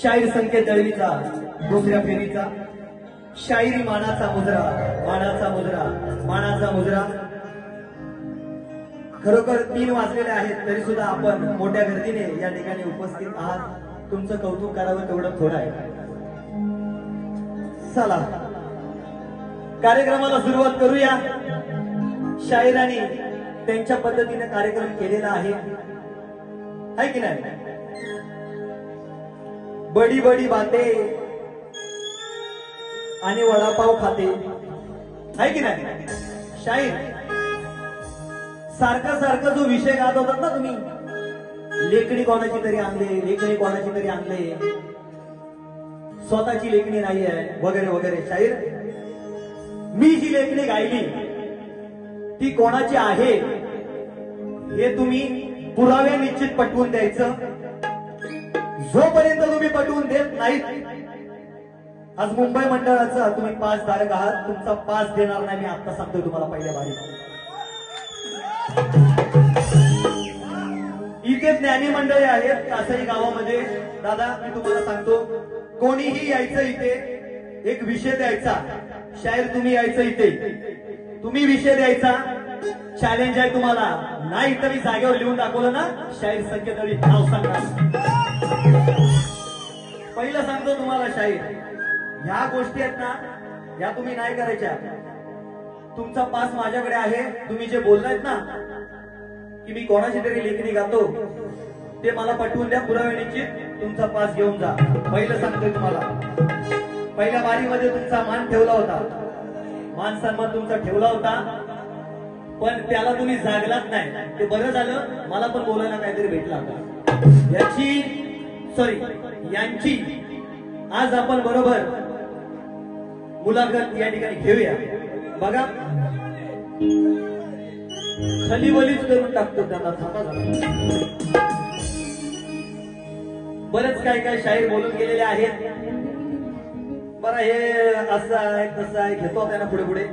शाहीर संकेत दळवीचा दुसऱ्या फेरीचा शायरी मानाचा मुजरा, मानाचा मुजरा, मानाचा मुजरा. खरोखर 3 वाजलेले आहेत तरी सुद्धा आपण मोठ्या गर्दीने या ठिकाणी उपस्थित आहात. तुमचं कौतुक करावं तेवढं थोडं आहे. चला कार्यक्रमाला सुरुवात करूया. शाहिरांनी त्यांच्या पद्धतीने कार्यक्रम केलेला आहे की नाही. बडी बडी बाते आणि वडापाव खाते आहे की नाही. शाहीर सारखा सारखा जो विषय गात होतात ना तुम्ही, लेखणी कोणाची तरी आणले, लेखणी कोणाची तरी आणले, स्वतःची लेखणी नाही आहे वगैरे वगैरे. शाहीर मी जी लेखणी गायली ती कोणाची आहे हे तुम्ही पुरावे निश्चित पटवून द्यायचं. जोपर्यंत तुम्ही पटवून देत नाहीत, आज मुंबई मंडळाचा तुम्ही 5 धारक आहात, तुमचा 5 देणार नाही मी आता सांगतोय तुम्हाला पहिल्या बारी. इथे ज्ञानी मंडळी आहेत कासई गावामध्ये. दादा मी तुम्हाला सांगतो, कोणीही यायचं इथे, एक विषय द्यायचा. शाहीर तुम्ही यायचं इथे, तुम्ही विषय द्यायचा. चॅलेंज आहे तुम्हाला. नाही तरी जागेवर लिहून दाखवलं ना, शाहीर संकेत दळवी नाव सांगा. पहिलं सांगतो तुम्हाला, शाहीर ह्या गोष्टी आहेत ना, ह्या तुम्ही नाही करायच्या. तुमचा 5 माझ्याकडे आहे. तुम्ही जे बोललात ना की मी कोणाची तरी लेखणी गातो, ते मला पटवून द्या पुरावे निश्चित. तुमचा 5 घेऊन जा. पहिलं सांगतोय तुम्हाला, पहिल्या बारीमध्ये तुमचा मान ठेवला होता, मान सन्मान तुमचा ठेवला होता, पण त्याला तुम्ही जागलात नाही. ते बरं झालं, मला पण बोलायला काहीतरी भेटला होता. यांची आज आपण बरोबर मुलाखत या ठिकाणी घेऊया. बघा खलीवलीच करून टाकतो त्यांना. बरेच काय काय शाहीर बोलून गेलेले आहेत. बरं हे असं आहे तसं आहे, घेतो त्यांना पुढे पुढे.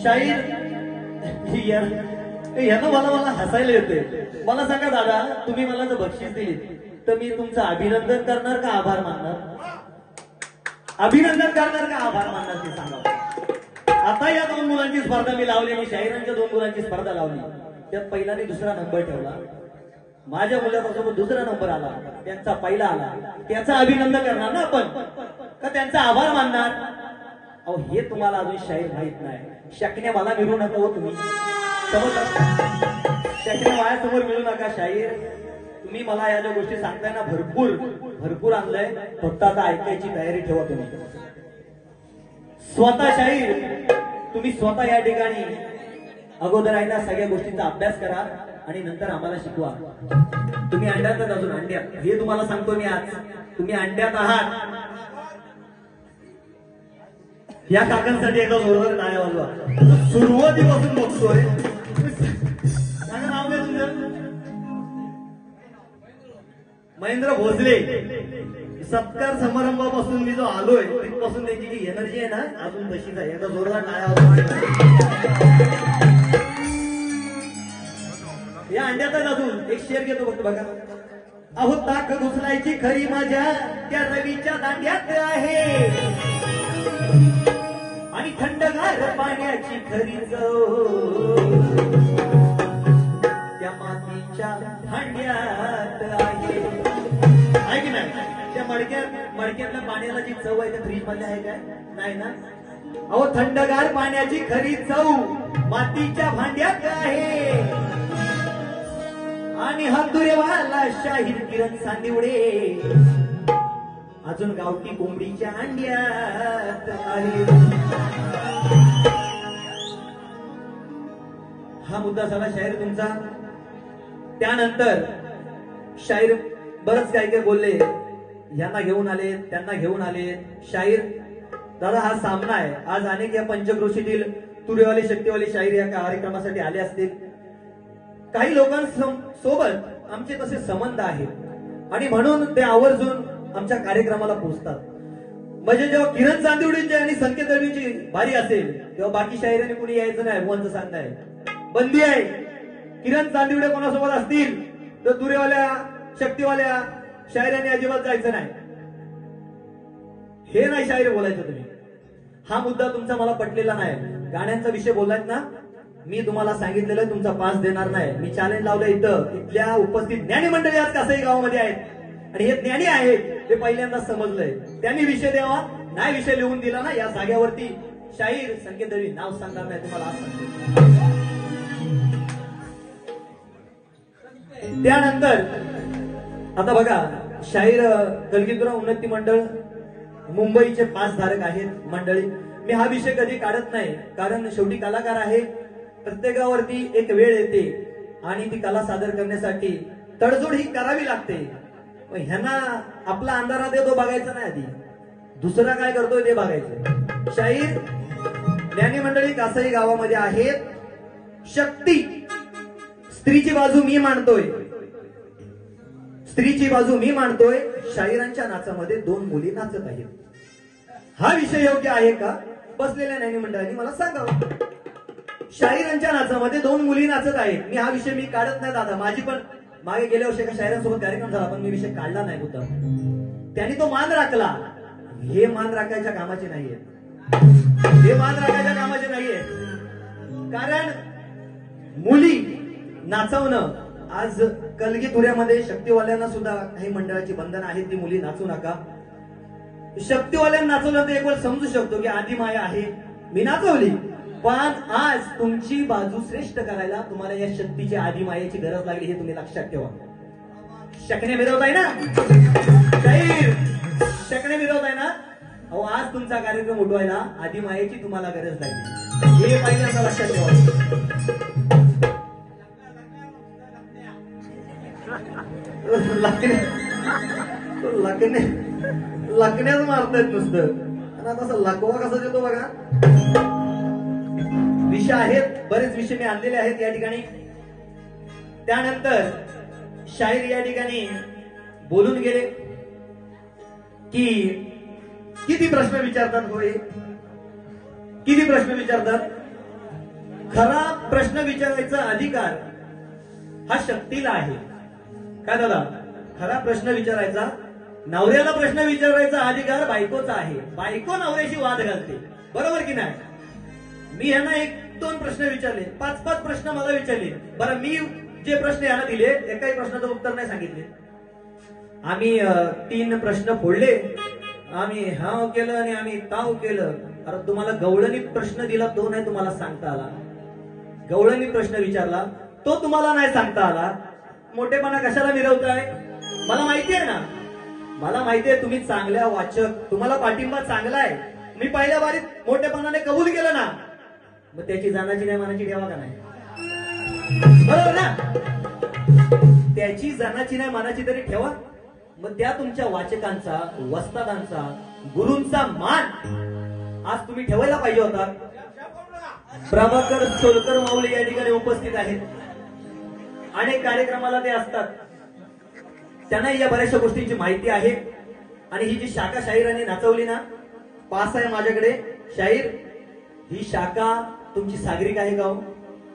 शाहीर यानं मला हसायला येते. मला सांगा दादा, तुम्ही मला जर बक्षीस दिली तर मी तुमचं अभिनंदन करणार का आभार मानणार? अभिनंदन करणार का आभार मानणार ते सांगा. आता या 2 मुलांची स्पर्धा मी लावली, मी शाहिरांच्या 2 मुलांची स्पर्धा लावली. त्यात पहिल्याने दुसरा नंबर ठेवला, माझ्या मुलापासून दुसरा नंबर आला, त्यांचा पहिला आला. त्याचं अभिनंदन करणार ना आपण, का त्यांचा आभार मानणार? अहो हे तुम्हाला अजून शाहीर माहित नाही. शकण्या मला मिळू नका हो तुम्ही, समजता? शकण्या माझ्यासमोर मिळू नका. शाहीर तुम्ही मला या ज्या गोष्टी सांगताय ना, भरपूर भरपूर आणलंय. फक्त आता ऐकायची तयारी ठेवा तुम्ही. स्वतः शाहीर तुम्ही स्वतः या ठिकाणी अगोदर आहे ना सगळ्या गोष्टींचा अभ्यास करा आणि नंतर आम्हाला शिकवा. तुम्ही अंड्यातच अजून अंड्यात, हे तुम्हाला सांगतो मी आज. तुम्ही अंड्यात आहात. या काकांसाठी एकदा जोरदार टाळ्या वाजवा. सुरुवातीपासून बघतोय. काय नाव आहे तुमचं? महेंद्र भोसले. सत्कार समारंभापासून मी जो आलोय तिथपासून त्याची जी एनर्जी आहे ना अजून तशीच आहे. एकदा जोरदार टाळ्या वाजवा. या अंड्यातच अजून एक शेर घेतो फक्त बघा. अहो ताक घुसलायची खरी माझ्या त्या रवीच्या दांड्यात आहे आणि थंडगार पाण्याची खरी त्या मातीच्या भांड्यात आहे की नाही? त्या मडक्यातल्या पाण्याला जी चव आहे त्या फ्रीज मध्ये आहे काय? नाही ना. अहो थंडगार पाण्याची खरी चव मातीच्या भांड्यात आहे आणि हातुरेवाला शाहीर किरण चांदिवडे अजून गावठी कोंबडीच्या अंड्यात आहे. हा मुद्दा झाला शाहीर तुमचा. त्यानंतर शाहीर बरंच काय काय बोलले, यांना घेऊन आले त्यांना घेऊन आले. शाहीर दादा हा सामना आहे. आज अनेक या पंचक्रोशीतील तुरेवाले शक्तीवाले शाहीर या कार्यक्रमासाठी आले असतील. काही लोकांसोबत आमचे तसे संबंध आहेत आणि म्हणून ते आवर्जून आमच्या कार्यक्रमाला पोहोचतात. म्हणजे जेव्हा किरण चांदिवडेची आणि संकेत दळवीची बारी असेल तेव्हा बाकी शाहिरांनी कुणी यायचं नाही. भुवनचं सांगणं आहे, बंदी आहे. किरण चांदिवडे कोणासोबत असतील तर तुरेवाल्या शक्तीवाल्या शाहिरांनी अजिबात जायचं नाही. हे नाही शाहीर बोलायचं तुम्ही. हा मुद्दा तुमचा मला पटलेला नाही. गाण्यांचा विषय बोललात ना, मी तुम्हाला सांगितलेलं तुमचा पास देणार नाही. मी चॅलेंज लावलं इथं. इथल्या उपस्थित ज्ञानी मंडळी आज कासाई गावामध्ये आहेत आणि हे ज्ञानी आहेत ते पहिल्यांदा समजलंय. त्यांनी विषय द्यावा, नाही विषय लिहून दिला ना या जाग्यावरती शाहीर संकेत दळवी नाव सांगणार नाही तुम्हाला आज सांगतो. त्यानंतर आता बघा, शाहीर कलगीधरराव उन्नती मंडळ मुंबईचे पास धारक आहेत मंडळी. मी हा विषय कधी काढत नाही, कारण शेवटी कलाकार आहे. प्रत्येकावरती एक वेळ येते आणि ती कला सादर करण्यासाठी तडजोड ही करावी लागते. ह्यांना आपला अंधारात येतो बघायचं नाही, आधी दुसरा काय करतोय ते बघायचं. शाहीर ज्ञानी मंडळी कासाई गावामध्ये आहेत. शक्ती स्त्रीची बाजू मी मांडतोय, स्त्रीची बाजू मी मांडतोय. शाहिरांच्या नाचामध्ये 2 मुली नाचत आहेत. हा विषय योग्य आहे का? बसलेल्या ज्ञानी मंडळांनी मला सांगावं. शाहिरांच्या नाचामध्ये 2 मुली नाचत आहेत. मी हा विषय मी काढत नाही दादा. माझी पण मागे गेल्या वर्षी एका शाहिरांसोबत कार्यक्रम झाला, पण मी विषय काढला नाही होता. त्यांनी तो मान राखला. हे मान राखायच्या कामाचे नाहीये, हे मान राखायच्या कामाचे नाहीये. कारण मुली नाचवणं आज कलगीधुऱ्यामध्ये शक्तीवाल्यांना सुद्धा काही मंडळाची बंधन आहेत, ती मुली नाचू नका. शक्तीवाल्यांना नाचवलं तर एक वेळ समजू शकतो की आदिमाया आहे, मी नाचवली. पण आज तुमची बाजू श्रेष्ठ करायला तुम्हाला या शक्तीची आदिमायाची गरज लागली, हे तुम्ही लक्षात ठेवा. शकणे मिरवताय ना शाहीर, शकणे मिरवताय ना. अहो आज तुमचा कार्यक्रम उठवायला आदिमायाची तुम्हाला गरज लागली, हे पहिल्यांदा लक्षात ठेवा. लकण्याच मारतायत नुसतं. आणि तसं लकवा कसा देतो बघा. विषय आहेत, बरेच विषय मी आणलेले आहेत या ठिकाणी. त्यानंतर शाहीर या ठिकाणी बोलून गेले की किती प्रश्न विचारतात. होय, किती प्रश्न विचारतात. खरा प्रश्न विचारायचा अधिकार हा शक्तीला आहे. काय दादा? खरा प्रश्न विचारायचा, नवऱ्याला प्रश्न विचारायचा अधिकार बायकोचा आहे. बायको नवऱ्याशी वाद घालते, बरोबर की नाही? मी यांना 1-2 प्रश्न विचारले, 5-5 प्रश्न मला विचारले. बरं, मी जे प्रश्न यांना दिले एकाही प्रश्नाचं उत्तर नाही सांगितले. आम्ही 3 प्रश्न फोडले, आम्ही हाव केलं आणि आम्ही ताव केलं. अरे तुम्हाला गवळणी प्रश्न दिला तो नाही तुम्हाला सांगता आला. गवळणी प्रश्न विचारला तो तुम्हाला नाही सांगता आला. मोठेपणा कशाला मिरवताय? मला माहिती आहे ना, मला माहिती आहे तुम्ही चांगल्या वाचक, तुम्हाला पाठिंबा चांगला आहे. मी पहिल्या बारीत मोठेपणाने कबूल केलं ना, मग त्याची जाण्याची नाही मनाची ठेवा का नाही? बरोबर ना? त्याची जाण्याची नाही मनाची तरी ठेवा. मग त्या तुमच्या वाचकांचा, वस्तादांचा, गुरूंचा मान आज तुम्ही ठेवायला पाहिजे होता. प्रभाकर सोलकर माऊली या ठिकाणी उपस्थित आहेत. अनेक कार्यक्रमाला ते असतात, त्यांना या बऱ्याचशा गोष्टींची माहिती आहे. आणि ही जी शाखा शाहिरांनी नाचवली ना, पास आहे माझ्याकडे शाहीर. ही शाखा तुमची सागरिक आहे का?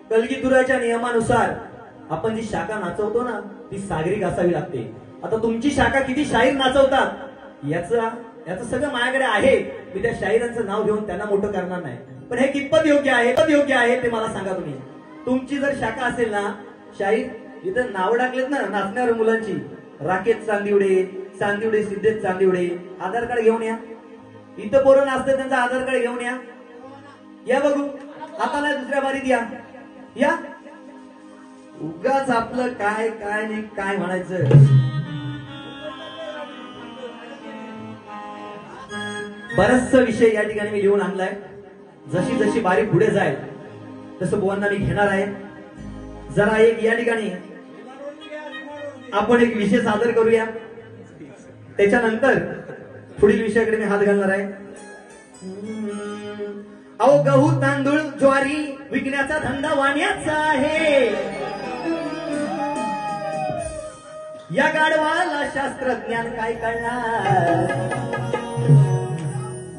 कलगीधुऱ्याच्या नियमानुसार आपण जी शाखा नाचवतो ना, ती सागरिक असावी लागते. आता तुमची शाखा किती शाहीर नाचवतात याचं सगळं माझ्याकडे आहे. मी त्या शाहिरांचं नाव घेऊन त्यांना मोठं करणार नाही. पण हे कितपत योग्य आहे ते मला सांगा तुम्ही. तुमची जर शाखा असेल ना शाहीर, इथं नाव टाकलेत ना नाचणाऱ्या मुलांची, राकेश चांदिवडे, चांदिवडे सिद्धेश चांदिवडे, आधार कार्ड घेऊन या. इथं पोरं नाचतात त्यांचा आधार कार्ड घेऊन या. या बघू, आता नाही दुसऱ्या बारीत या. उगाच आपलं काय काय नाही काय म्हणायचं. बराचसा विषय या ठिकाणी मी लिहून आणलाय. जशी जशी बारी पुढे जाईल तसं बुवांना मी घेणार आहे. जरा एक या ठिकाणी आपण एक विषय सादर करूया. त्याच्यानंतर पुढील विषयाकडे मी हात घालणार आहे. अहो गहू तांदूळ ज्वारी विकण्याचा धंदा वाण्याचा आहे. या गाढवाला शास्त्रज्ञान काय कळणार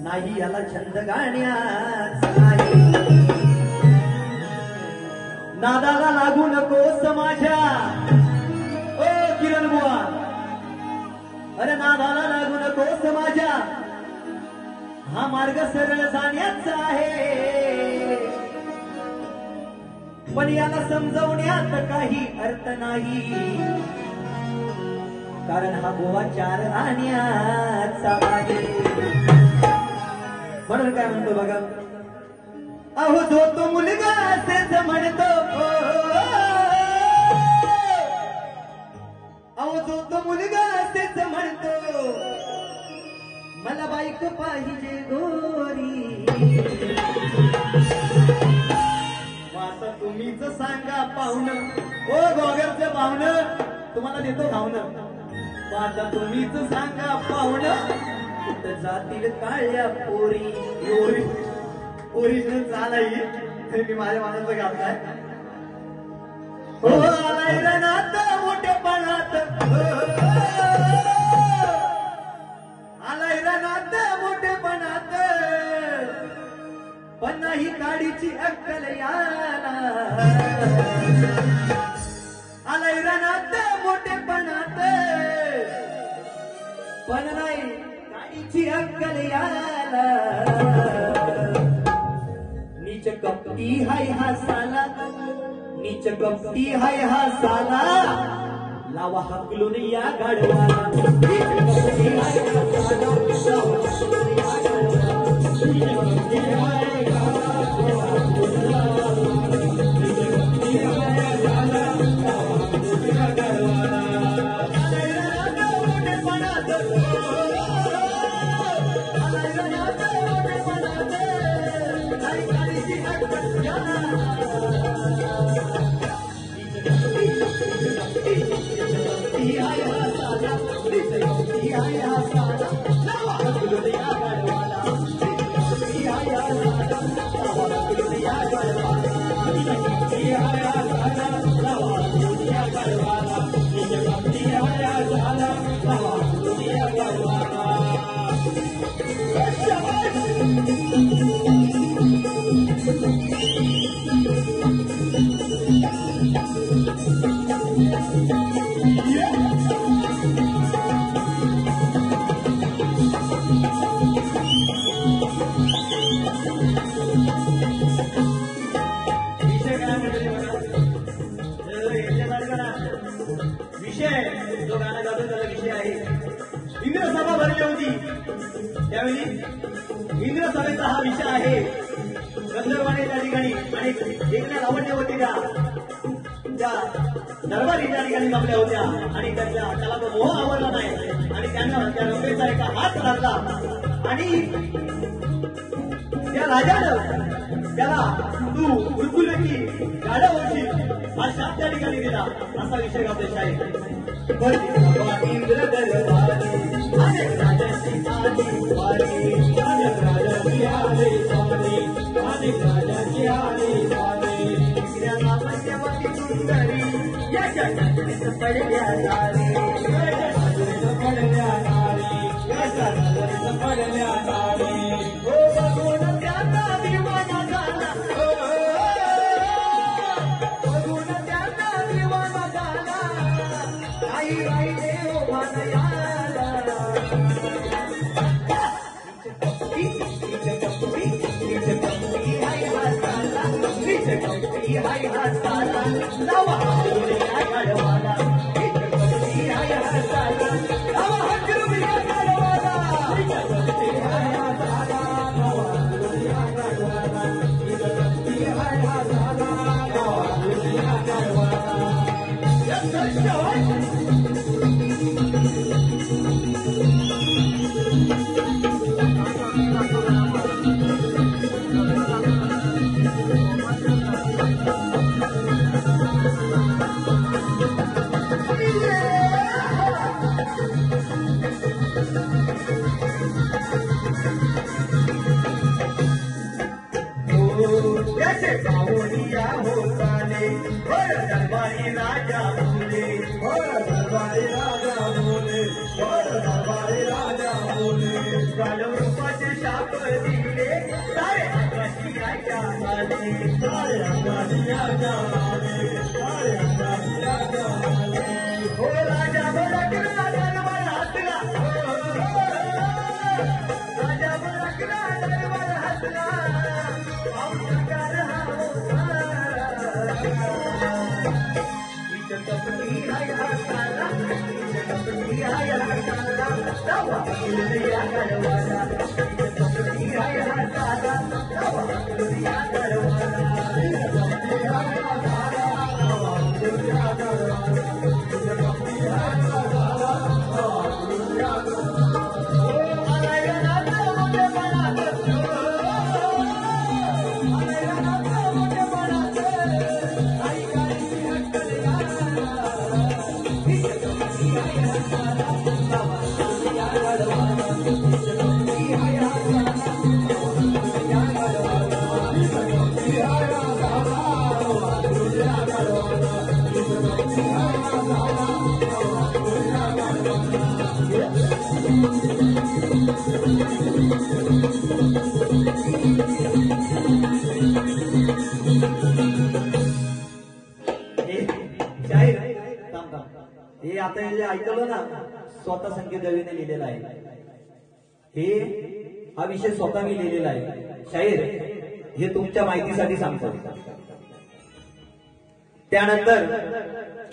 नाही. याला छंद गाण्याचा आहे. नादाला लागू नकोस माझ्या ओ किरण बुवा. अरे नादाला लागू नकोस माझ्या. हा मार्ग सरळ जाण्याचा आहे. पण याला समजवण्यात काही अर्थ नाही. कारण हा बुवा चार आण्याचा आहे. म्हणून काय म्हणतो बघा. अहो जो तो मुलगा असेच म्हणतो. अहो जो तो मुलगा असेच म्हणतो. मला बाईक पाहिजे गोरी. आता तुम्हीच सांगा पाहुणं ओ गोगरचं पाहुणं तुम्हाला देतो खावणं. आता तुम्हीच सांगा पाहुणं कुठं जातील काळ्या पोरी. ओरिजिनल चालाही मी माझ्या मानाचं घालताय. हो आलाय रणात मोठेपणात. आलाय रणात मोठेपणात. पण नाही गाडीची अक्कल याला. आलाय रणात मोठेपणात. पण नाही गाडीची अक्कल याला. नीच कपटी हाय हा साला. नीच कपटी हाय हा साला. लावा हाकलून या गाढवाला. नीच कपटी हाय हा साला. लावा हाकलून या गाढवाला. नीच कपटी हाय हा साला. लावा हाकलून या गाढवाला. नीच कपटी हाय हा साला. लावा हाकलून या गाढवाला. आलाय रणात मोठेपणात. आलाय रणात मोठेपणात. नाही गाडीची अक्कल याला. विषय जो गाणं गातो त्याचा विषय आहे. इंद्र सभा भरली होती त्यावेळी इंद्र सभेचा हा विषय आहे. गंधर्वाने त्या ठिकाणी आणि एकल्या लावण्य होती त्या दरबारी त्या ठिकाणी जमल्या होत्या आणि त्याला तो मोह आवडला नाही आणि त्यानं त्या रंभेचा एका हात धरला आणि त्या राजानं त्याला तू मृत्यूला की गाड्या होती हा शाप त्या ठिकाणी दिला. असा विषय गातो शाहीर. इंद्र दरबारी अनेक राजाची आली वारी. अनेक राजाची आली वारी. अनेक राजाची आली वारी. इंद्राला पंचवटी सुंदरी याच्या नजरेत पडल्या नारी. याच्या नजरेत पडल्या नारी. याच्या नजरेत पडल्या नारी. हो बघून त्याचा दिवाना झाला. बघून त्याचा दिवाना झाला. आई आई देव मानयाला. हाय हा साला. लावा हाकलून या गाढवाला. हाय हा साला. लावा हाकलून या गाढवाला. हाय हा साला. लावा हाकलून या गाढवाला. हाय हा साला. लावा हाकलून या गाढवाला. दिले सारे आकाशी राजा आले सारे आकाशी राजा आले सारे आकाशी राजा आले हो राजा भडकला दरबार हसला राजा भडकला दरबार हसला आमकार हा होता कपटी हाय हाताला कपटी हाय हाताला तवा या गरवाला कपटी हाय हाताला तवा या गरवाला कपटी हाय हाताला तवा या गरवाला कपटी हाय हाताला तवा या गरवाला ओ आया नाता मोठे बनात आया नाता मोठे बनात आई काळी हटकल्या हे आता हे ऐकलं ना स्वतः संकेत दळवीने लिहिलेला आहे हे हा विषय स्वतः मी लिहिलेला आहे शाहीर हे तुमच्या माहितीसाठी सांगतो त्यानंतर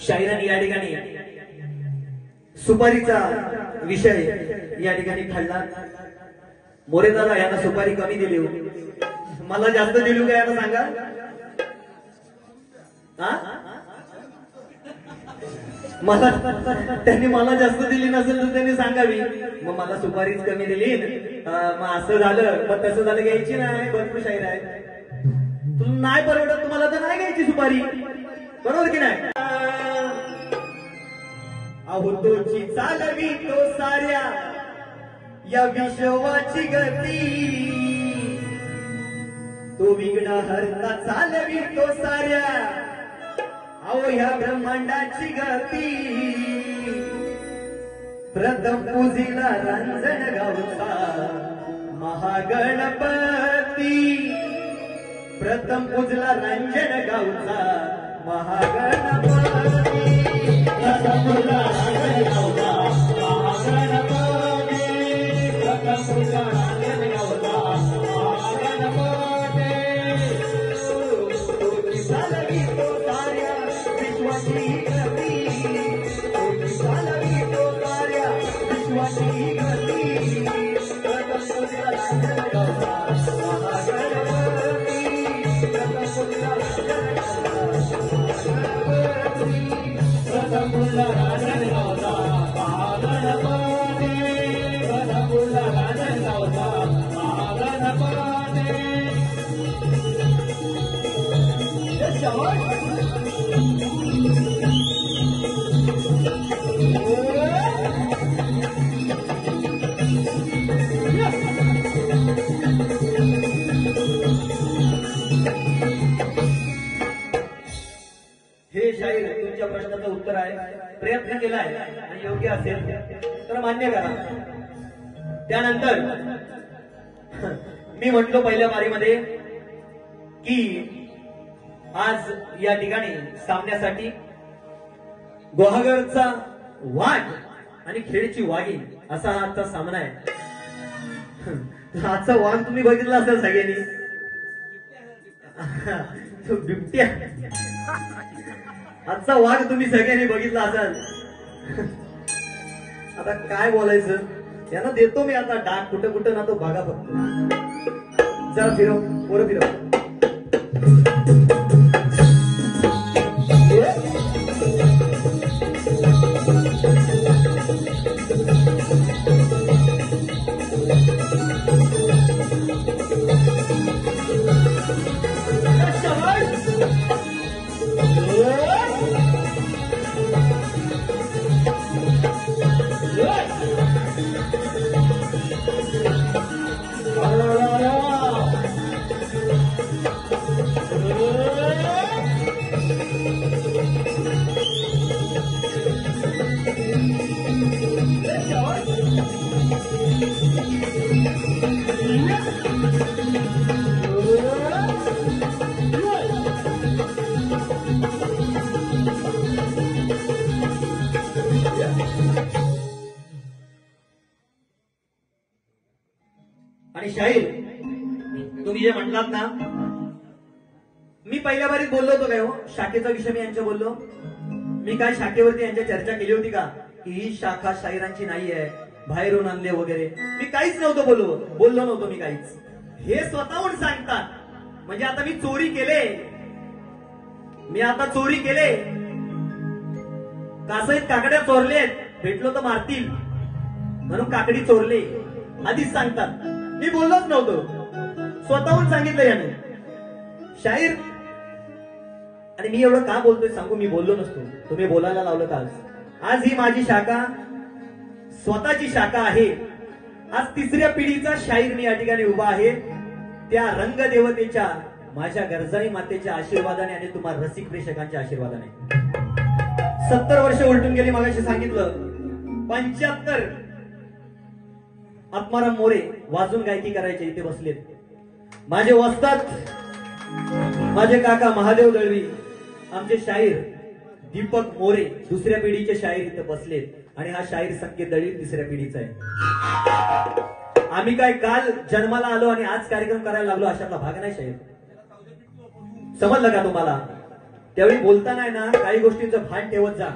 शाहिरांनी या ठिकाणी सुपारीचा विषय या ठिकाणी खाल्ला मोरेदादा यांना सुपारी कमी दिली मला जास्त दिली का यांना सांगा मला त्यांनी मला जास्त दिली नसेल तर त्यांनी सांगावी मग मला सुपारीच कमी दिली मग असं झालं मग तसं झालं घ्यायची नाही भरपूर शाहीर आहे तुला नाही परवडत तुम्हाला तर नाही घ्यायची सुपारी बरोबर की नाही अहो तोची चालवी तो साऱ्या या विश्वाची गती तो विघ्न हरता चालवी तो साऱ्या अहो ह्या ब्रह्मांडाची गती प्रथम पूजिला रांजणगावचा महागणपती प्रथम पूजला रांजणगावचा महागणपती प्रथम पूजला रांजणगावचा महागणपती प्रथम पूजला रांजणगावचा महागणपती तो चालवी तो साऱ्या विश्वाची गती तो चालवी तो साऱ्या विश्वाची गती प्रथम पूजला रांजणगावचा महागणपती प्रथम पूजला रांजणगावचा राजनगावचा महागणपती प्रथमपुरला राजनगावचा महागणपती हे शाहीर तुमच्या प्रश्नाचं उत्तर आहे प्रयत्न केलाय आणि योग्य असेल तर मान्य करा त्यानंतर मी म्हटलो पहिल्या बारीमध्ये की आज या ठिकाणी सामन्यासाठी गुहागरचा वाघ आणि खेडची वाघीण असा हा आजचा सामना आहे आजचा वाघ तुम्ही बघितला असेल सगळ्यांनी बिबट्या आजचा वाघ तुम्ही सगळ्यांनी बघितला असाल आता काय बोलायचं यांना देतो मी आता डाक कुठं कुठं ना तो बघा फक्त जरा फिरव पोरं फिरव आणि शाहीर तुम्ही जे म्हटलात ना, मी पहिल्या बारीत बोललो होतो काय हो, शाखेचा विषय मी यांच्या बोललो. मी काय शाखेवरती यांच्या चर्चा केली होती का की ही शाखा शाहिरांची नाही आहे, बाहेरून आणले वगैरे? मी काहीच नव्हतं बोललो नव्हतो मी काहीच. हे स्वतःहून सांगतात. म्हणजे आता मी चोरी केले, कासईत काकड्या चोरलेत, भेटलो तर मारतील म्हणून काकडी चोरले, आधीच सांगतात. मी बोललोच नव्हतो, स्वतःहून सांगितलं याने शाहीर. आणि मी एवढं का बोलतोय सांगू, मी बोललो नसतो, तुम्ही बोलायला लावलं का? आज ही माझी शाखा स्वतःची शाखा आहे. आज तिसऱ्या पिढीचा शाहीर मी या ठिकाणी उभा आहे. त्या रंगदेवतेच्या, माझ्या गरजाई मातेच्या आशीर्वादाने आणि तुम्हा रसिक प्रेक्षकांच्या आशीर्वादाने 70 वर्ष उलटून गेली. मागाशी सांगितलं 75 आत्माराम मोरे वाजून गायकी करायचे इथे बसलेत. माझे वस्ताद, माझे काका महादेव दळवी, आमचे शाहीर दीपक मोरे दुसऱ्या पिढीचे शाहीर इथे बसलेत. आणि हा शाहीर संकेत दळवी तिसऱ्या पिढीचा आहे. आम्ही काय काल जन्माला आलो आणि आज कार्यक्रम करायला लागलो अशातला भाग नाही शाहीर. समजलं का तुम्हाला? त्यावेळी बोलताना ना काही गोष्टींचं भान ठेवत जा.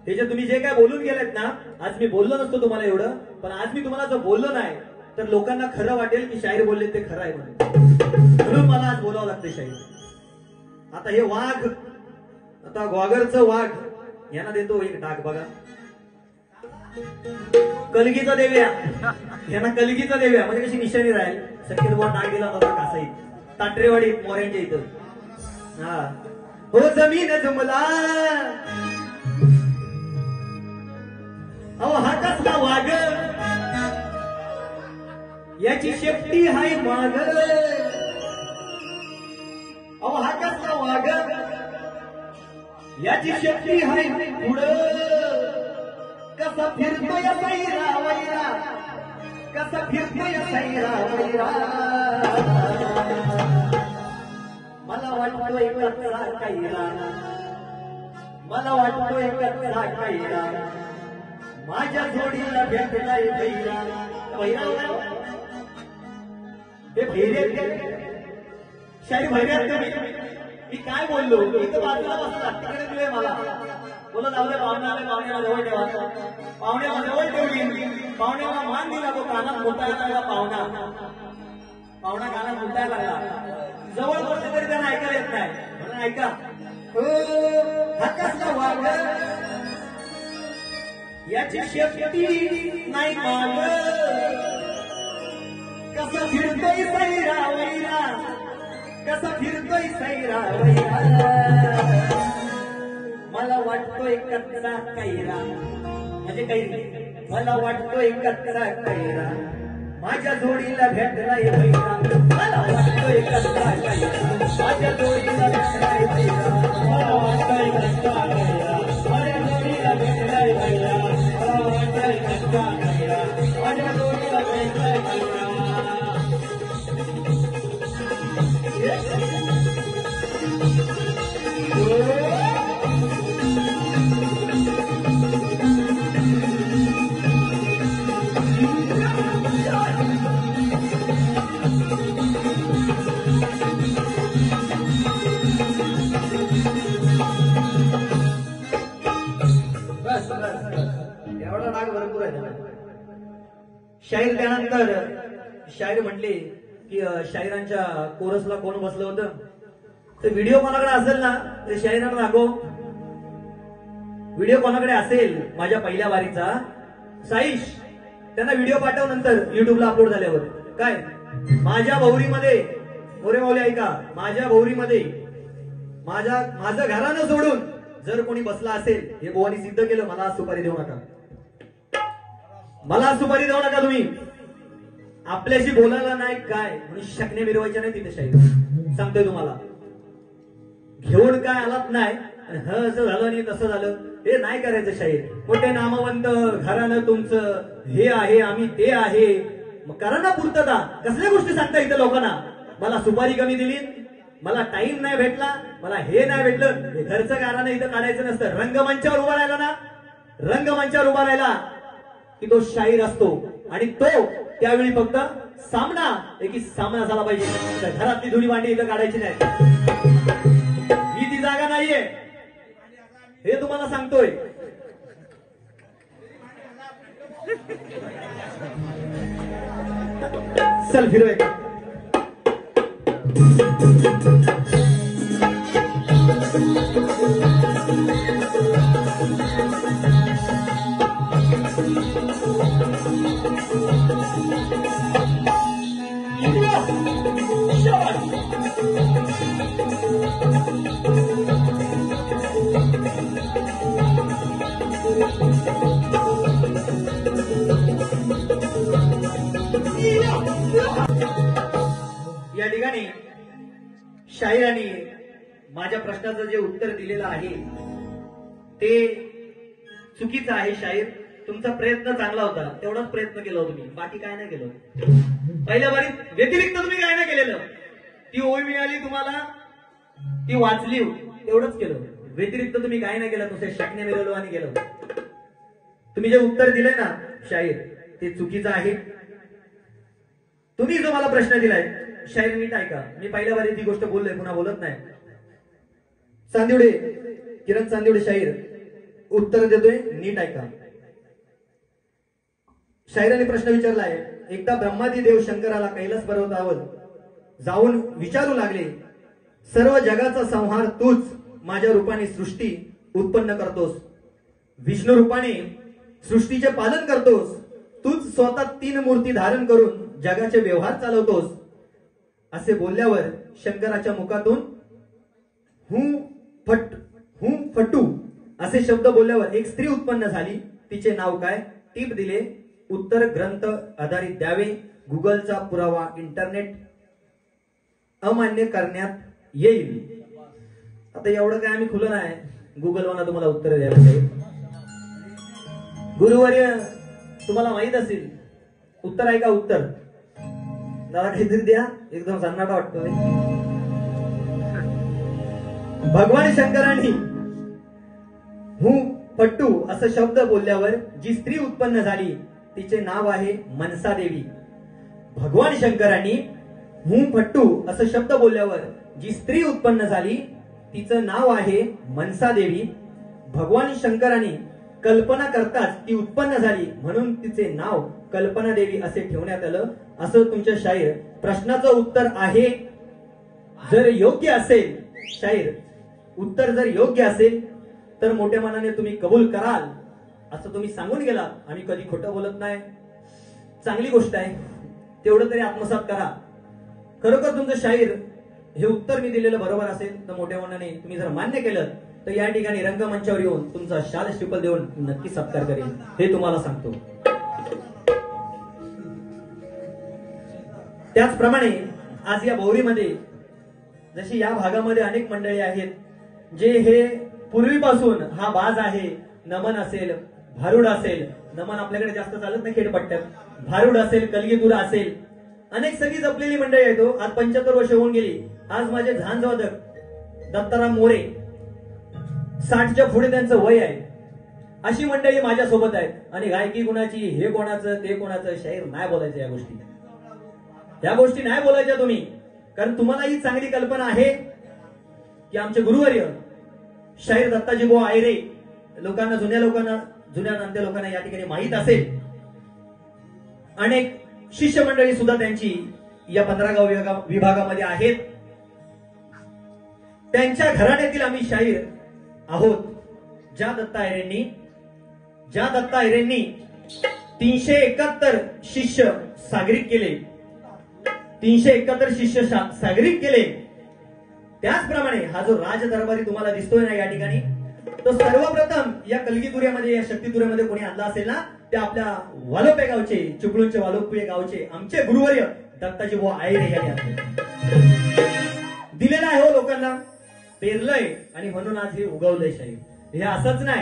त्याचे तुम्ही जे काय बोलून गेलेत ना, आज मी बोललो नसतो तुम्हाला एवढं, पण आज मी तुम्हाला जर बोललो नाही तर लोकांना खरं वाटेल की शाहीर बोलले ते खरं आहे म्हणून मला आज बोलावं लागतं शाहीर. आता हे वाघ, आता ग्वागरचं वाघ यांना देतो एक डाग बघा, कलगीचा देव्या, यांना कलगीचा देव्या म्हणजे कशी निशाणी राहील. शक्यतो बुवा डाग दिला होता कासाईत, ताटरेवाडी मोऱ्यांच्या इथं. हा हो जमीन जुमला, अहो हा कसला वाघ, याची शेपटी हाय माग. अहो हा कसला वाघ, याची शेपटी हाय पुढं. कसा फिरतोय सैरा वैरा, कसा फिरतोय सैरा वैरा. मला वाटतोय कचरा कैरा, मला वाटतोय कचरा कैरा. माझ्या जोडीला भेटलाय बैरा. हे भैर्यात शाहीर भैर्यात मी काय बोललो, इथं बाजूला बसला तिकडे दिले मला बोला जाऊ दे. पाहुण्याला जवळ ठेवा, पाहुण्याला जवळ ठेवली, पाहुण्याला मान दिला, तो कानात मोठायला लागला. पाहुणा कानात मोठायला लागला, जवळ बसले तरी त्यांना ऐकायला येत नाही. म्हणून ऐका, हा कसला वाघ, याची शेपटी नाही माग. कसा फिरतोय सैरा वैरा, कसा फिरतोय सैरा वैरा. मला वाटतोय कचरा कैरा, म्हणजे कैरी. मला वाटतोय कचरा कैरा, माझ्या जोडीला भेटलाय बैरा. मला वाटतोय कचरा कैरा, माझ्या जोडीला भेटलाय बैरा. मला वाटतोय कचरा कैरा, माझ्या जोडीला भेटलाय बैरा. मला वाटतोय कचरा कैरा, माझ्या जोडीला भेटलाय बैरा. एवढा डाग भरपूर आहे. शाहीर त्यानंतर शाहीर म्हटले की शाहिरांच्या कोरसला कोण बसलं होतं, तर व्हिडिओ कोणाकडे असेल ना ते शाहिरांना दाखव. व्हिडिओ कोणाकडे असेल माझ्या पहिल्या वारीचा साईश, त्यांना व्हिडिओ पाठव नंतर युट्यूबला अपलोड झाल्यावर. काय माझ्या भौरीमध्ये, मोरे माऊली ऐका, माझ्या भौरीमध्ये माझं घरानं सोडून जर कोणी बसला असेल, हे बोवानी सिद्ध केलं. मला सुपारी देऊ नका, मला सुपारी देऊ नका. तुम्ही आपल्याशी बोलायला नाही काय म्हणून शकणे मिरवायच्या नाही तिथे शाहीर सांगतोय तुम्हाला. घेऊन काय आलात नाही, असं झालं नाही तसं झालं ते नाही करायचं शाहीर. मोठे नामवंत घरानं तुमचं हे आहे, आम्ही ते आहे, मग करा ना पूर्तता. कसल्या गोष्टी सांगता इथं लोकांना? मला सुपारी कमी दिली, मला टाइम नाही भेटला, मला हे नाही भेटलं. हे घरचं गाणं इथं काढायचं नसतं. रंगमंचावर उभा राहिला ना, रंगमंचावर उभा राहिला की तो शाहीर असतो. आणि तो त्यावेळी फक्त सामना एक सामना झाला पाहिजे. घरातली धुणी भांडी इथं काढायची नाही. ही ती जागा नाहीये हे तुम्हाला सांगतोय. चल फिरवाय या ठिकाणी शाहिरांनी माझ्या प्रश्नाचं जे उत्तर दिलेलं आहे ते चुकीचं आहे. शाहीर तुमचा प्रयत्न चांगला होता, तेवढाच प्रयत्न केला तुम्ही, बाकी काय नाही केलं. पहिल्या बारीत व्यतिरिक्त तुम्ही काय नाही केलेलं. ती ओळी मिळाली तुम्हाला, ती वाचली, एवढंच केलं. व्यतिरिक्त तुम्ही काय नाही केलं. नुसते शकणे मिळवलो आणि गेलो. तुम्ही जे उत्तर दिले ना शाहीर ते चुकीचं आहे. तुम्ही जो मला प्रश्न दिलाय शाहीर नीट ऐका. मी पहिल्या बारी ती गोष्ट बोललोय, पुन्हा बोलत नाही. चांदिवडे, किरण चांदिवडे शाहीर उत्तर देतोय, नीट ऐका. शाहिराने प्रश्न विचारलाय. एकदा ब्रह्मादी देव शंकराला कैलास पर्वतावर जाऊन विचारू लागले, सर्व जगाचा संहार तूच माझ्या रूपाने सृष्टी उत्पन्न करतोस, विष्णू रूपाने सृष्टीचे पालन करतोस, तूच स्वतः 3 मूर्ती धारण करून जगाचे व्यवहार चालवतोस. असे बोलल्यावर शंकराच्या मुखातून हूं फटू असे शब्द बोलल्यावर एक स्त्री उत्पन्न झाली. तिचे नाव काय? टीप दिले. उत्तर ग्रंथ आधारित द्यावे. गुगलचा पुरावा इंटरनेट अमान्य करण्यात येईल. आता एवढं काय आम्ही खुलं नाही, गुगलवाला तुम्हाला उत्तर द्यायला पाहिजे. गुरुवर्य तुम्हाला माहित असेल. उत्तर आहे का? उत्तर दादा काहीतरी द्या. एकदम सन्नाटा वाटतोय. भगवान शंकरांनी फट्टू असं शब्द बोलल्यावर जी स्त्री उत्पन्न झाली तिचे नाव आहे मनसा देवी. भगवान शंकरांनी फट्टू असं शब्द बोलल्यावर जी स्त्री उत्पन्न झाली तिचं नाव आहे मनसा देवी. भगवान शंकरांनी कल्पना करताच ती उत्पन्न झाली म्हणून तिचे नाव कल्पना देवी असे ठेवण्यात आलं. असं तुमच्या शाहीर प्रश्नाचं उत्तर आहे. जर योग्य असेल शाहीर, उत्तर जर योग्य असेल तर मोठ्या मनाने तुम्ही कबूल कराल असं तुम्ही सांगून गेला. आम्ही कधी खोटं बोलत नाही. चांगली गोष्ट आहे, तेवढं तरी आत्मसात करा. खरोखर तुमचं शाहीर हे उत्तर मी दिलेलं बरोबर असेल तर मोठ्या मनाने तुम्ही जर मान्य केलं तर या ठिकाणी रंगमंचावर येऊन तुमचा शाल श्रीफल देऊन नक्की सत्कार करेल हे तुम्हाला सांगतो. त्याचप्रमाणे आज या भोवरीमध्ये जशी या भागामध्ये अनेक मंडळी आहेत जे हे पूर्वीपासून हा बाज आहे. नमन असेल, भारुड असेल. नमन आपल्याकडे जास्त चालत नाही खेडपट्ट्यात. भारुड असेल, कलगीतुरा असेल, अनेक सगळी जपलेली मंडळी आहेत. आज 75 वर्ष होऊन गेली. आज माझे झांजवादक दत्ताराम मोरे 60च्या पुढे त्यांचं वय आहे. अशी मंडळी माझ्या सोबत आहेत. आणि गायकी कुणाची, हे कोणाचं, ते कोणाचं, शाहीर नाही बोलायचं. या गोष्टी नाही बोलायच्या तुम्ही. कारण तुम्हाला ही चांगली कल्पना आहे की आमचे गुरुवर्य शाहीर दत्ताजी बुवा आयरे लोकांना, जुन्या नांद्या लोकांना या ठिकाणी माहीत असेल. अनेक शिष्य मंडळी सुद्धा त्यांची या 15 गाव विभागामध्ये आहेत. त्यांच्या घराण्यातील आम्ही शाहीर आहोत. ज्या दत्ता आयरेंनी 371 शिष्य सागरिक केले, 371 शिष्य सागरिक केले. त्याचप्रमाणे हा जो राजदरबारी तुम्हाला दिसतोय ना या ठिकाणी, तो सर्वप्रथम या कलगीतुऱ्यामध्ये, या शक्तीतुऱ्यामध्ये कोणी आणला असेल ना ते आपल्या वालोपे गावचे, चिपळूणचे वालोपे गावचे आमचे गुरुवर्य दत्ताजी बुवा आयरे यांनी दिलेला आहे. हो लोकांना पेरलंय आणि म्हणून आज हे उगवलंय शाहीर. हे असंच नाही,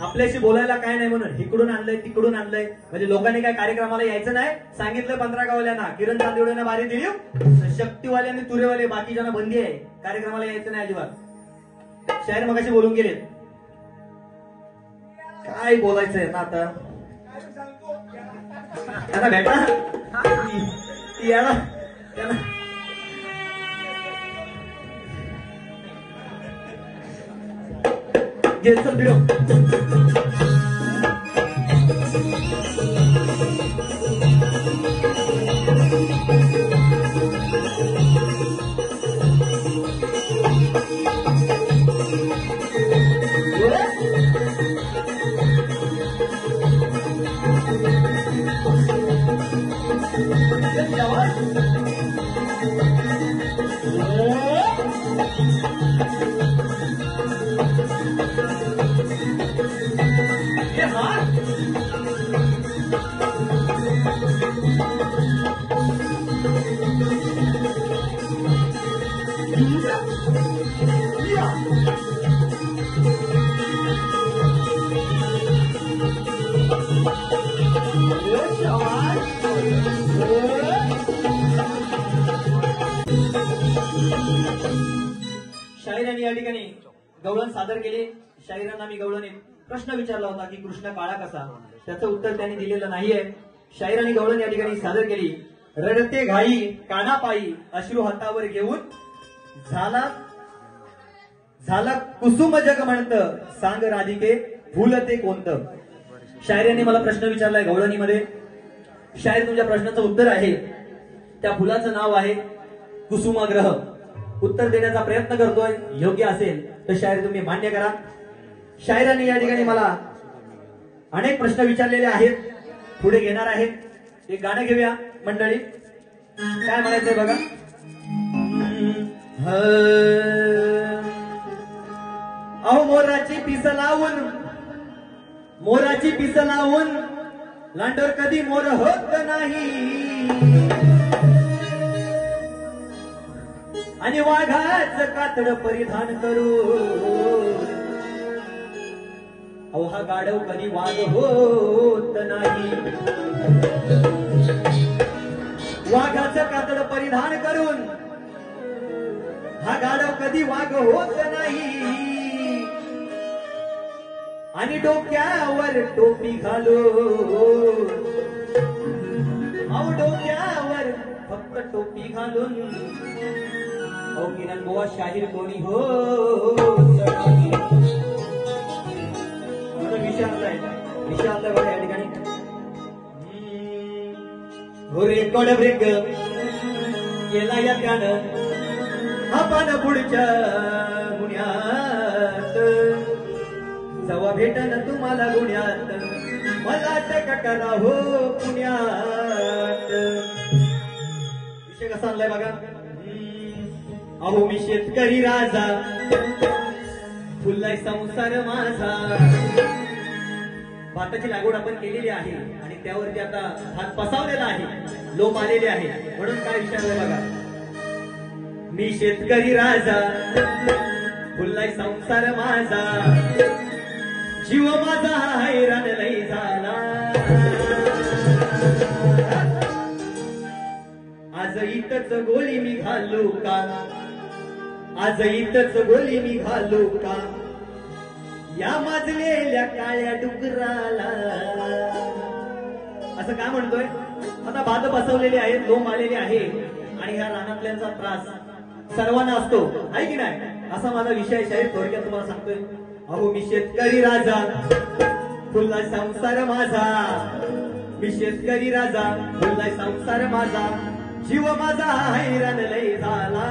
आपल्याशी बोलायला काय नाही म्हणून इकडून आणलंय तिकडून आणलंय म्हणजे लोकांनी काय कार्यक्रमाला यायचं नाही. सांगितलं 15 गावल्यांना, किरण चांदिवड्यांना बारी दिली, शक्तीवाले आणि तुरेवाले बाकीच्यांना बंदी आहे, कार्यक्रमाला यायचं नाही अजिबात. शायर मगाशी बोलून गेले. काय बोलायचंय ना आता त्यांना भेटा त्यांना गेलचं व्हिडिओ शाहिरांनी या ठिकाणी गवळण सादर केले. शाहिरांना मी गवळण एक प्रश्न विचारला होता की कृष्ण काळा कसा, त्याचं उत्तर त्यांनी दिलेलं नाहीये. शाहिरांनी गवळण या ठिकाणी सादर केली. रडते घाई कानापायी अश्रू हातावर घेऊन झाला कुसुम जग म्हणतं, सांग राधिके फुलते कोणतं. शायरांनी मला प्रश्न विचारलाय गवळणीमध्ये. शायर तुमच्या प्रश्नाचं उत्तर आहे त्या फुलाचं नाव आहे कुसुमाग्रह. उत्तर देण्याचा प्रयत्न करतोय, योग्य असेल तर शायर तुम्ही मान्य करा. शायरांनी या ठिकाणी मला अनेक प्रश्न विचारलेले आहेत, पुढे घेणार आहेत. एक गाणं घेऊया मंडळी. काय म्हणायचंय बघा. अहो मोराची पिस लावून लांडोर कधी मोर होत नाही, आणि वाघाचं कातड परिधान करून अहो हा गाढव कधी वाघ होत नाही. वाघाचं कातड परिधान करून हा गाढव कधी वाघ होत नाही, आणि डोक्यावर टोपी घालून अहो डोक्यावर फक्त टोपी घालून अहो किरण बुवा शाहीर कोणी हो विशाल बघा या ठिकाणी. हो रेकॉर्ड ब्रेक केला या त्यानं आपण पुढच्या गुन्ह्यात जवा भेटन तुम्हाला गुन्ह्यात मला अटक करा हो पुण्यात. विषय कसा आणलाय बघा. अहो मी शेतकरी राजा फुललाय संसार माझा. भाताची लागवड आपण केलेली आहे आणि त्यावरती आता भात पसावलेला आहे, लोप आलेले आहे. म्हणून काय विचारलंय बघा. मी शेतकरी राजा फुललाय संसार माझा, जीव माझा हैराण लई झाला. आज इथंच गोळी मी घालू का, आज इथंच गोळी मी घालू का, या माजलेल्या काळ्या डुकराला. असं काय म्हणतोय. आता भात बसवलेले आहेत, लोम आलेले आहे आणि ह्या रानातल्यांचा त्रास सर्वांना असतो आहे की नाही. असा माझा विषय शाहीर थोडक्यात तुम्हाला सांगतोय. अहो मी शेतकरी राजा फुललाय संसार माझा, मी शेतकरी राजा फुललाय संसार माझा, जीव माझा हैराण लई झाला.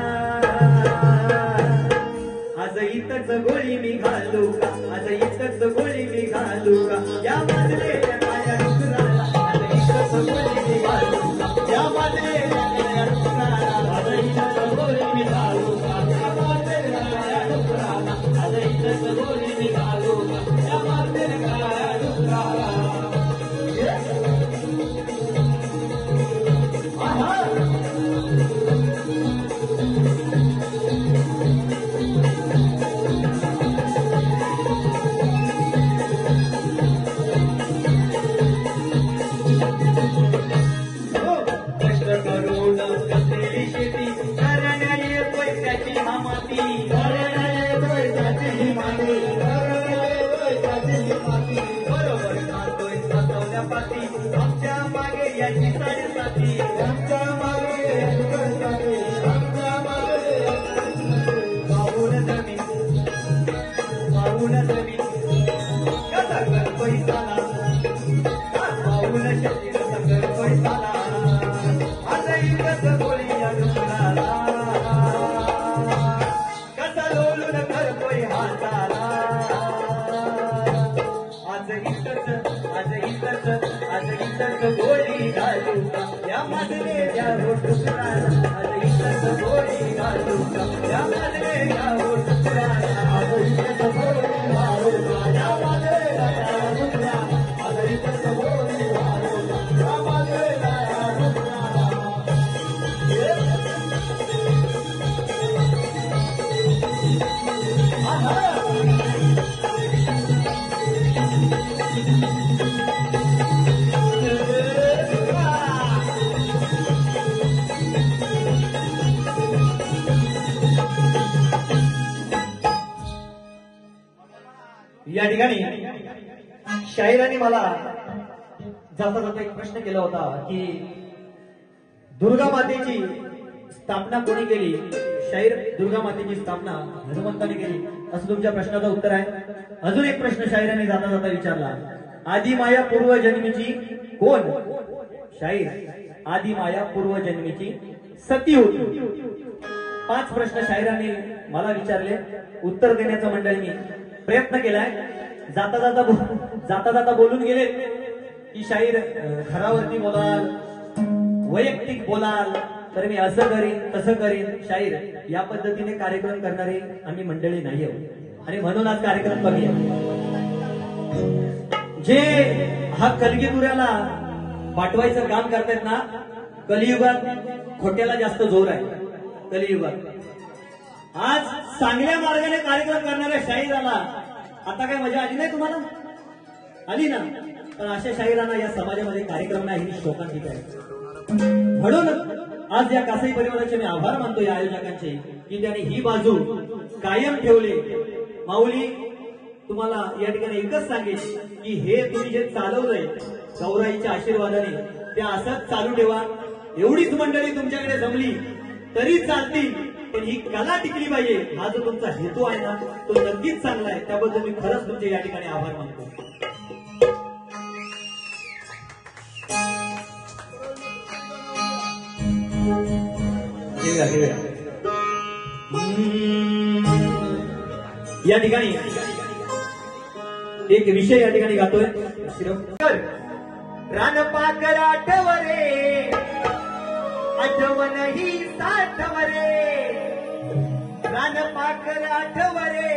आज इथंच गोळी मी घालू का, आज इथंच गोळी मी घालू का, या माजलेल्या काळ्या डुकराला. आज इथंच गोळी मी घालू का, या माजलेल्या काळ्या डुकराला. आज इथंच गोळी मी घालू का, या माजलेल्या काळ्या डुकराला. आज इथंच गोळी मी घालू का, या माजलेल्या काळ्या डुकराला. माती बरोबर खातोय सातवल्या पाती आमच्या मागे याची साडेसाती पाहून जमीन कसा कर पैसाला पाहून शरीर सगळं पैसाला आता इकत गोळी या डोंगराला कसा लोलून करतोय हाताला आज इकत गोळी घालू का या माजलेल्या डुकराला आज इकत गोळी घालू का या माजलेल्या डुकराला आज इकत गोळी घालू का या माजलेल्या डुकराला आज इकत गोळी घालू का या माजलेल्या डुकराला या ठिकाणी शाहिरांनी मला जाता जाता एक प्रश्न केला होता की दुर्गा मातेची स्थापना कोणी केली? शाहीर दुर्गा मातेची स्थापना हनुमंताने केली असं तुमच्या प्रश्नाचं उत्तर आहे. अजून एक प्रश्न शाहिरांनी जाता जाता विचारला, आदिमाया पूर्वजन्मीची कोण? शाहीर आदिमाया पूर्वजन्मीची सती होती. 5 प्रश्न शाहिरांनी मला विचारले, उत्तर देण्याचा मंडळींनी प्रयत्न केलाय. जाता जाता बोलून गेले की शाहीर घरावरती बोलाल, वैयक्तिक बोलाल, तर मी असं करीन तसं करीन. शाहीर या पद्धतीने कार्यक्रम करणारे आम्ही मंडळी नाही आहोत आणि म्हणून आज कार्यक्रम बघूया. जे हा कलगीतुऱ्याला पाठवायचं काम करतायत ना, कलियुगात खोट्याला जास्त जोर आहे. कलियुगात आज चांगल्या मार्गाने कार्यक्रम करणाऱ्या शाहिराला आता काय मजा आली नाही? तुम्हाला आली ना? पण अशा शाहिरांना या समाजामध्ये कार्यक्रम नाही ही शोकांतिक आहे. म्हणून आज या कासाई परिवाराचे मी आभार मानतो या आयोजकांचे की त्यांनी ही बाजू कायम ठेवली. माऊली तुम्हाला या ठिकाणी एकच सांगेल की हे तुम्ही जे चालवलंय गौराईच्या आशीर्वादाने ते असंच चालू ठेवा. एवढीच मंडळी तुमच्याकडे जमली तरी चालतील, पण ही कला टिकली पाहिजे. हा जो तुमचा हेतू आहे ना तो नक्कीच चांगला आहे. त्याबद्दल मी खरंच तुमचे या ठिकाणी आभार मानतो. या ठिकाणी एक विषय या ठिकाणी गातोय. रानपाकर आठवरे आठवण ही साठवरे, रानपाकर आठवरे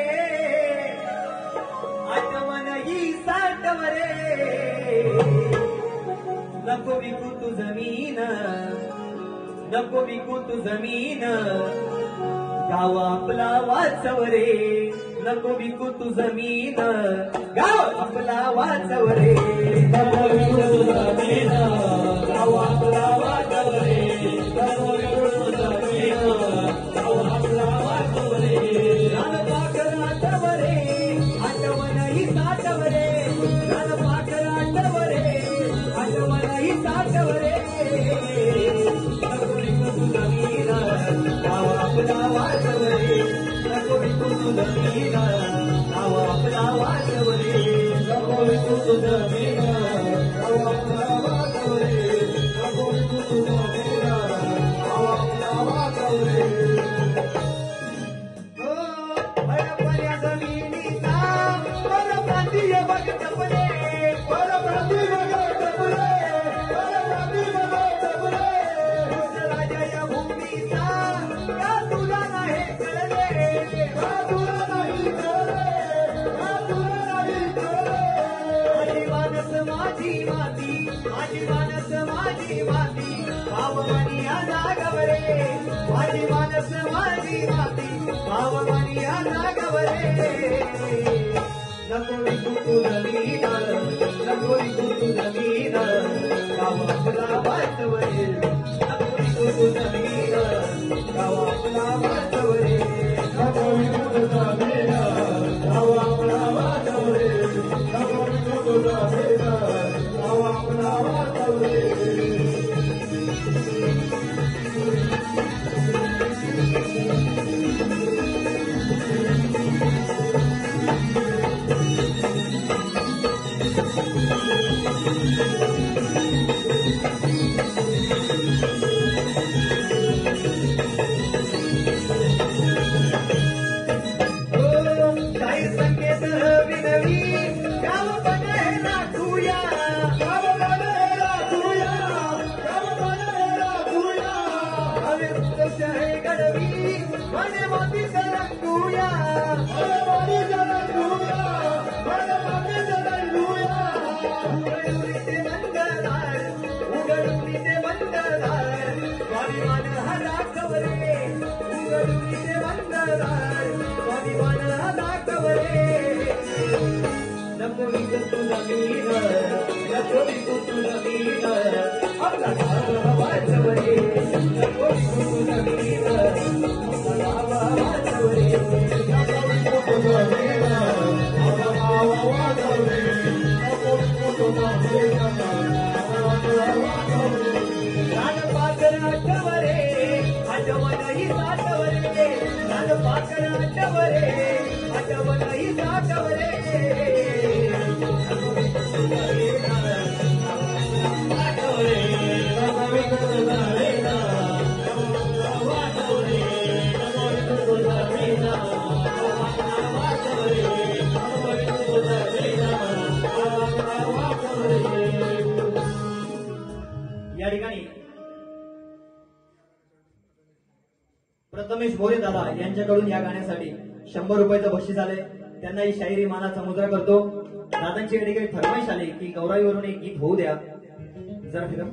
आठवण ही साठवरे, नको विकू तू जमीन नको विकू तू जमीन, गाव आपला वाचवरे, नको विकू तू जमीन, गाव आपला वाचवरे, नको विकू तू जमीन, गाव आपला वाचवरे, नको विकू तू जमीन, गाव आपला वाचवरे, रानपाकर आठवरे आठवण ही साठवरे, रानपाकर आठवरे आठवण ही साठवरे, नको विकू तू जमीन, गाव आपला वाचवरे, नको विकू तू जमीन, गाव आपला वाचवरे, नको विकू तू जमीन, गाव आपला वाचवरे, नको विकू तू जमीन, गाव आपला वाचवरे. बळपण्या जमिनीचा परप्रांतीय बघ टपले, परप्रांतीय बघ टपले, परप्रांतीय बघ टपले, राजाच्या भूमीचा का तुला नाही कळले, का तुला नाही कळले, का तुला नाही कळले, माझी मानस माझी माती, माझी मानस माझी माती, भाववाणी या जागवरे, माझी मानस माझी माती, भाववाणी या जागवरे, नको विकू तू जमीन, नको विकू तू जमीन, गाव आपला वाचवरे, नको विकू तू जमीन, गाव आपला वाचवरे, माझे मातीचा रंगूया माझे मातीचा रंगूया माझे मातीचा रंगूया उघडून ते मंगळदार उघडून ते मंगळदार स्वाभिमान हा दाखवले उघडून ते मंगळदार स्वाभिमान हा दाखवले नको विकत तुझा मीन नको विकत तुझा मीन आपला गाव वाचवले नको विकत तुझा मीन आपला गाव वाचवले नको विकत तुझा मीन आपला गाव वाचवले नको विकत तुझा मीन आपला गाव वाचवले रानपाकर आठवरे आठवणही साठवरे रानपाकर आठवरे आठवणही साठवरे या ठिकाणी प्रथमेश मोरे दादा यांच्याकडून या गाण्यासाठी 100 रुपयाचं बक्षीस आले. त्यांना ही शायरी मानाचा मुद्रा करतो. दादांची या ठिकाणी फरमाईश आली की गौराईवरून एक गीत होऊ द्या. जरा फिरा.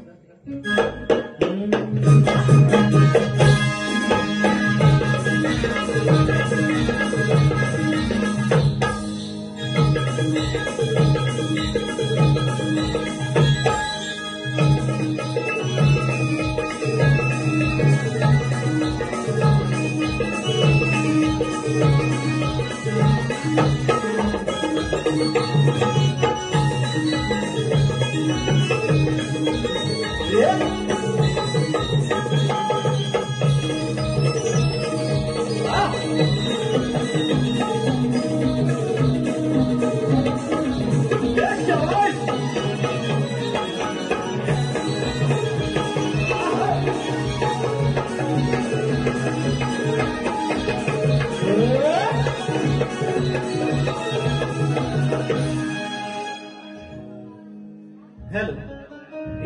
हॅलो,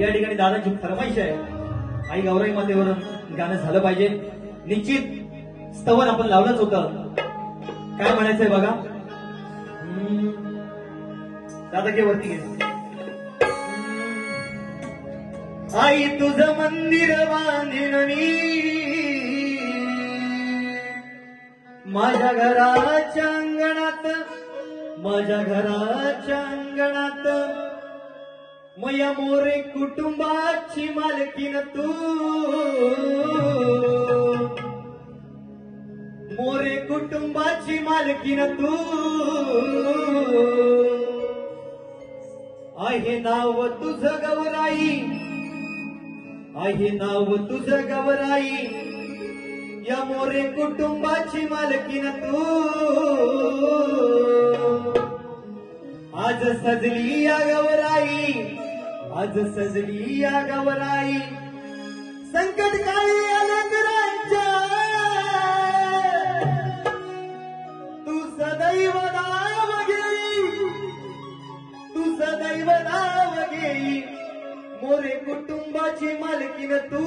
या ठिकाणी दादांची फरमाईश आहे. आई गौराई मातेवरून गाणं झालं पाहिजे. निश्चित स्तवन आपण लावलंच होतं. काय म्हणायचंय बघा. दादा घे वरती घे. आई तुझं मंदिर बांधीन मी माझ्या घराच्या अंगणात माझ्या घराच्या अंगणात मया मोरे कुटुंबाची मालकीन तू मोरे कुटुंबाची मालकीन तू आहे नाव तुझं गौराई आहे नाव तुझं गौराई या मोरे कुटुंबाची मालकीन तू आज सजली या गौराई आज सजली या गौराई संकट काळी अलंकरांच्या तू सदैव नाव घेई तू सदैव नाव घेई मोरे कुटुंबाची मालकीन तू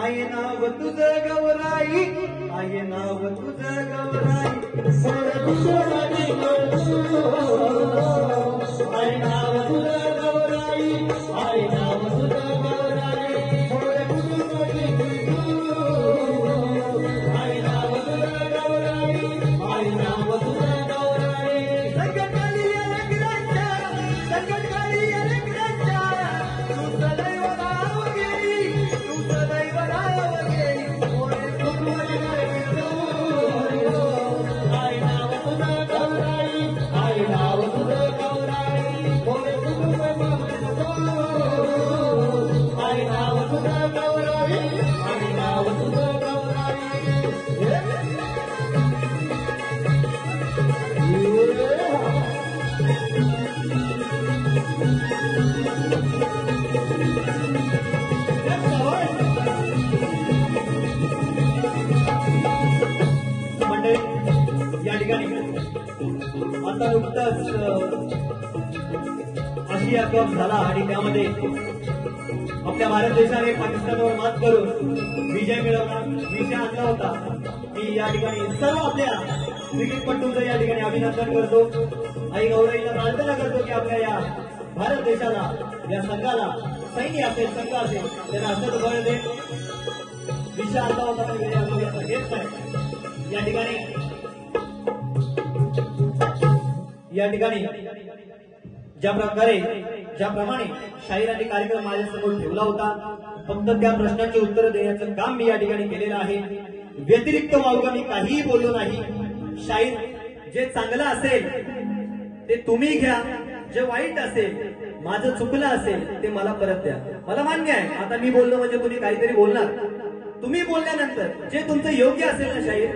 आहे नाव तुझं गौराई आहे नाव तुझं गौराई आहे नाव तुझं गौराई आहे नाव तुझं गौराई मोरे कुटुंबाची आहे नाव तुझं गौराई आहे नाव तुझं गौराई संकटकाळी अलंकरांच्या संकटकाळी अलंकरांच्या तू सदैव नाव घेई तू सदैव नाव घेई मोरे कुटुंबाची आहे नाव तुझं गौराई आहे नाव तुझं गौराई मोरे कुटुंबाची आहे नाव तुझं गौराई आहे नाव तुझं गौराई मंडळी या ठिकाणी आता नुकताच आशिया कप झाला आणि त्यामध्ये आपल्या भारत देशाने पाकिस्तानवर मात करून विजय मिळवला, विजय आणला होता. मी या ठिकाणी सर्व आपल्या क्रिकेटपटूंचं या ठिकाणी अभिनंदन करतो. आई गौराईला प्रार्थना करतो की आपल्या या भारत देशाला, या संघाला, सैन्य असेल, संघ असेल, त्यांना असंच बळ दे. विजय आणला होता पण विजय घेत नाही. या ठिकाणी ज्याप्रमाणे शाहिरांनी कार्यक्रम माझ्यासमोर ठेवला होता, फक्त त्या प्रश्नाची उत्तर देण्याचं काम मी या ठिकाणी केलेलं आहे. व्यतिरिक्त मार्ग मी काहीही बोललो नाही. शाहीर जे चांगलं असेल ते तुम्ही घ्या, जे वाईट असेल, माझं चुकलं असेल ते मला परत द्या. मला मान्य आहे, आता मी बोललो म्हणजे तुम्ही काहीतरी बोलणार. तुम्ही बोलल्यानंतर जे तुमचं योग्य असेल ना शाहीर,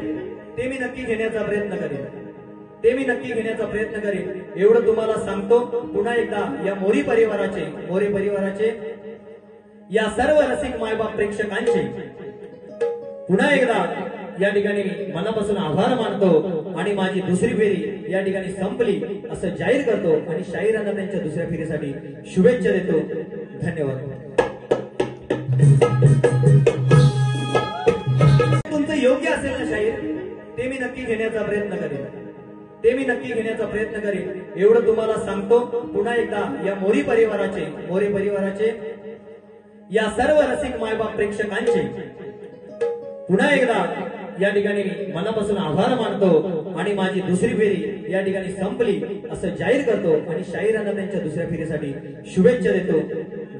ते मी नक्की घेण्याचा प्रयत्न करेन. एवढं तुम्हाला सांगतो. पुन्हा एकदा या मोरी परिवाराचे या सर्व रसिक मायबाप प्रेक्षकांचे पुन्हा एकदा या ठिकाणी मनापासून आभार मानतो आणि माझी दुसरी फेरी या ठिकाणी संपली असं जाहीर करतो आणि शाहिरांना त्यांच्या दुसऱ्या फेरीसाठी शुभेच्छा देतो. धन्यवाद. तुमचं योग्य असेल ना शाहीर, ते मी नक्की घेण्याचा प्रयत्न करेन. एवढं तुम्हाला सांगतो. पुन्हा एकदा या मोरी परिवाराचे या सर्व रसिक मायबाप प्रेक्षकांचे पुन्हा एकदा या ठिकाणी मनापासून आभार मानतो आणि माझी दुसरी फेरी या ठिकाणी संपली असं जाहीर करतो आणि शाहिरांना त्यांच्या दुसऱ्या फेरीसाठी शुभेच्छा देतो.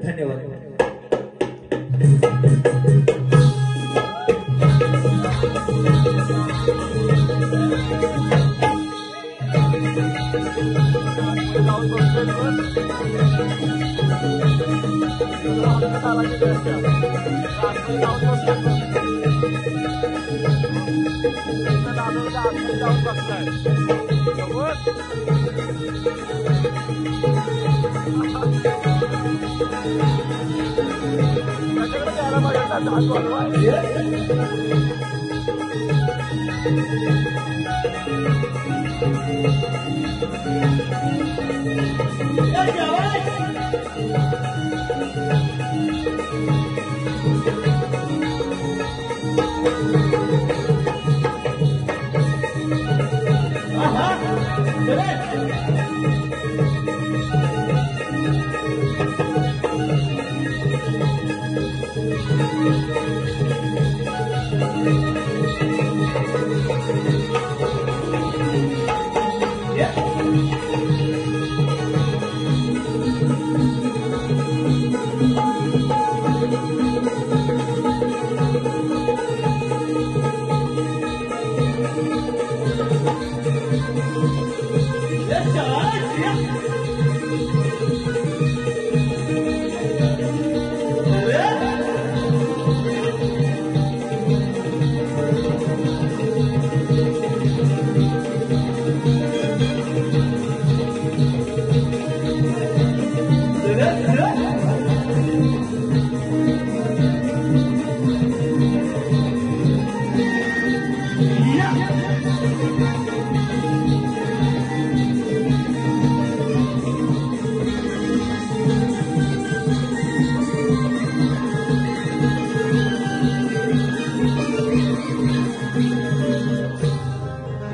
धन्यवाद.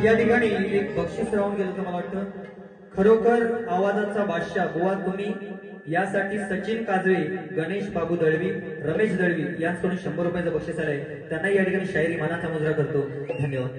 या ठिकाणी एक बक्षीस राहून गेलं तर मला वाटतं. खरोखर आवाजाचा बादशाह बुवा तुम्ही, यासाठी सचिन काजळे, गणेश बाबू दळवी, रमेश दळवी यांच्याकडून 100 रुपयाचं बक्षीस आलंय. त्यांना या ठिकाणी शायरी मानाचा मुजरा करतो. धन्यवाद.